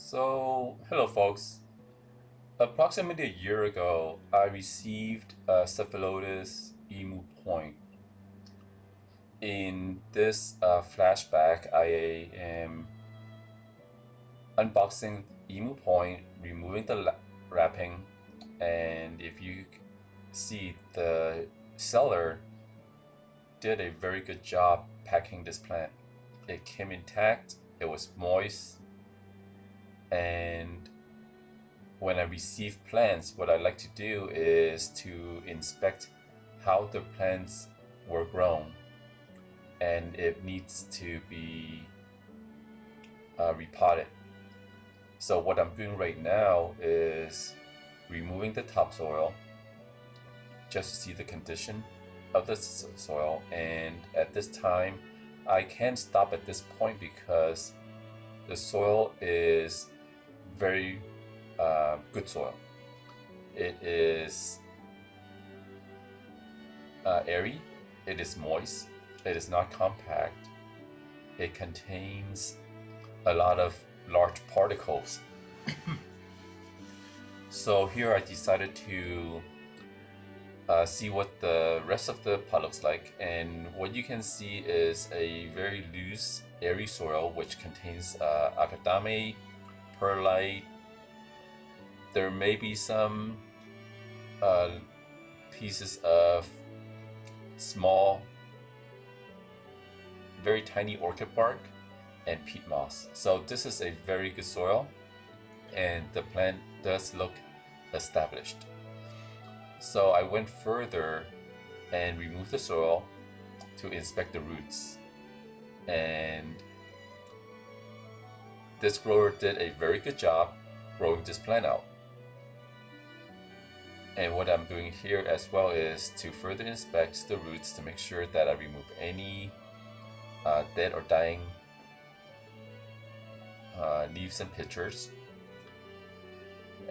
So, hello folks. Approximately a year ago, I received a Cephalotus emu point. In this flashback, I am unboxing emu point, removing the wrapping, and if you see, the seller did a very good job packing this plant. It came intact, it was moist, and when I receive plants, what I like to do is to inspect how the plants were grown and it needs to be repotted. So what I'm doing right now is removing the topsoil just to see the condition of the soil, and at this time I can't stop at this point because the soil is very good soil. It is airy, it is moist, it is not compact, it contains a lot of large particles. So here I decided to see what the rest of the pot looks like, and what you can see is a very loose, airy soil which contains acadame, perlite. There may be some pieces of small, very tiny orchid bark and peat moss. So this is a very good soil, and the plant does look established. So I went further and removed the soil to inspect the roots, and this grower did a very good job growing this plant out. And what I'm doing here as well is to further inspect the roots to make sure that I remove any dead or dying leaves and pitchers,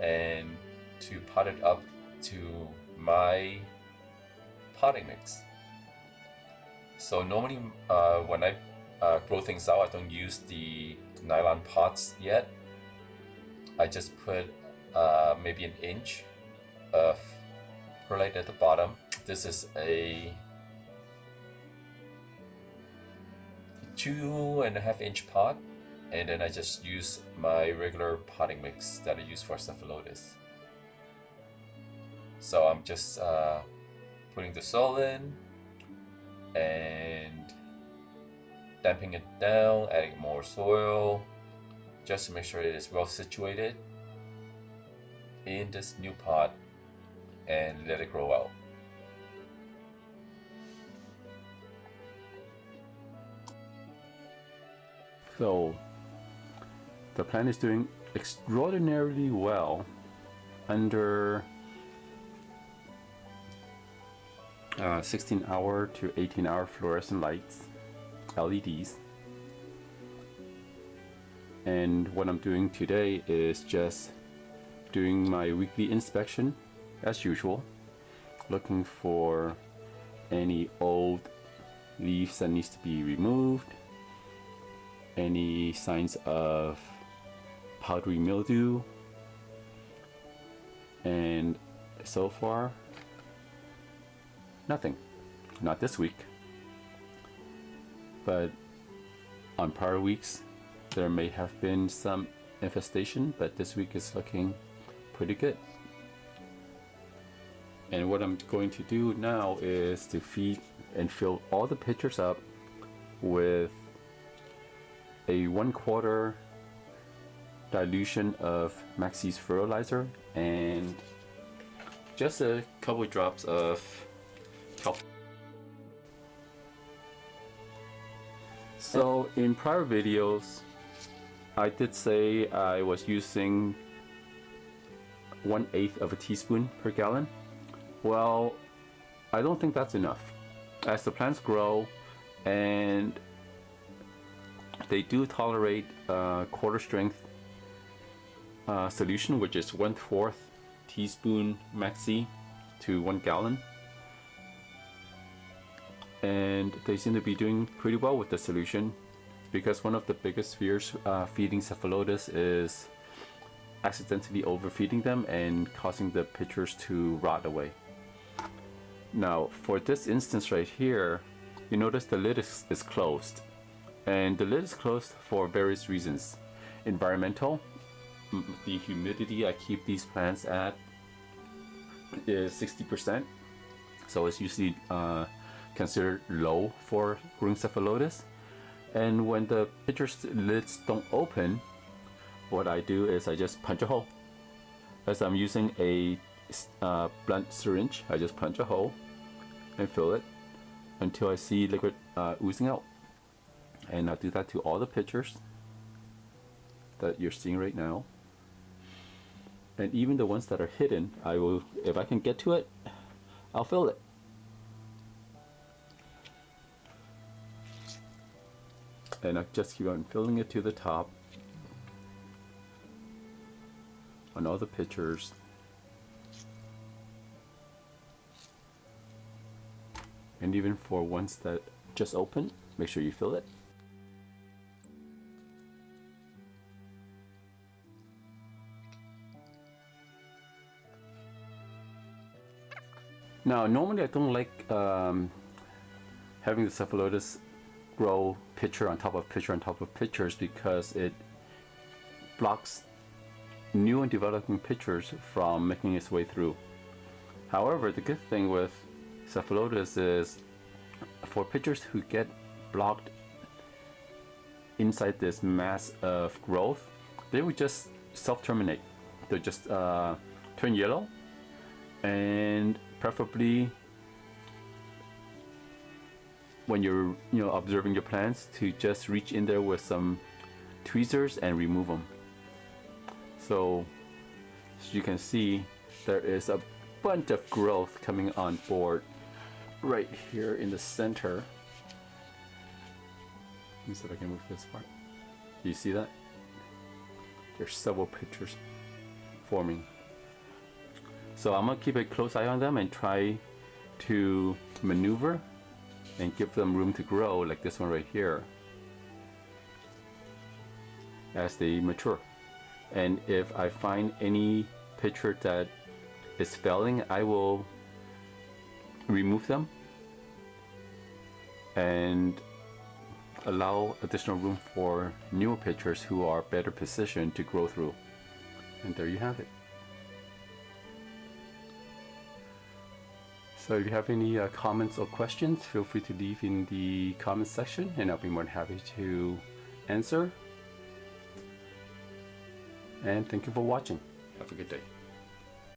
and to pot it up to my potting mix. So normally when I grow things out, I don't use the nylon pots yet. I just put maybe an inch of perlite at the bottom. This is a 2.5-inch pot, and then I just use my regular potting mix that I use for Cephalotus. So I'm just putting the soil in and damping it down, adding more soil just to make sure it is well situated in this new pot, and let it grow out. So the plant is doing extraordinarily well under 16-hour to 18-hour fluorescent lights, LEDs. And what I'm doing today is just doing my weekly inspection as usual, looking for any old leaves that needs to be removed, any signs of powdery mildew, and so far nothing. Not this week, but on prior weeks there may have been some infestation, but this week is looking pretty good. And what I'm going to do now is to feed and fill all the pitchers up with a 1/4 dilution of Maxie's fertilizer and just a couple drops of kelp. So in prior videos I did say I was using 1/8 of a teaspoon per gallon. Well, I don't think that's enough. As the plants grow and they do tolerate quarter strength solution, which is 1/4 teaspoon Maxi to 1 gallon, and they seem to be doing pretty well with the solution, because one of the biggest fears feeding Cephalotus is accidentally overfeeding them and causing the pitchers to rot away. Now for this instance right here, you notice the lid is closed, and the lid is closed for various reasons. Environmental, the humidity I keep these plants at is 60%, so it's usually considered low for growing Cephalotus. And when the pitcher's lids don't open, what I do is I just punch a hole. As I'm using a blunt syringe, I just punch a hole and fill it until I see liquid oozing out. And I'll do that to all the pitchers that you're seeing right now. And even the ones that are hidden, I will, if I can get to it, I'll fill it. And I just keep on filling it to the top on all the pitchers. And even for ones that just open, make sure you fill it. Now, normally I don't like having the Cephalotus grow pitcher on top of pitcher on top of pitchers because it blocks new and developing pitchers from making its way through. However, the good thing with Cephalotus is for pitchers who get blocked inside this mass of growth, they would just self-terminate. They'll just turn yellow, and preferably when you're observing your plants, to just reach in there with some tweezers and remove them. So as you can see, there is a bunch of growth coming on board right here in the center. Let me see if I can move this part. Do you see that? There's several pictures forming. So I'm gonna keep a close eye on them and try to maneuver and give them room to grow, like this one right here, as they mature. And if I find any pitcher that is failing, I will remove them and allow additional room for newer pitchers who are better positioned to grow through. And there you have it. So if you have any comments or questions, feel free to leave in the comment section and I'll be more than happy to answer. And thank you for watching. Have a good day.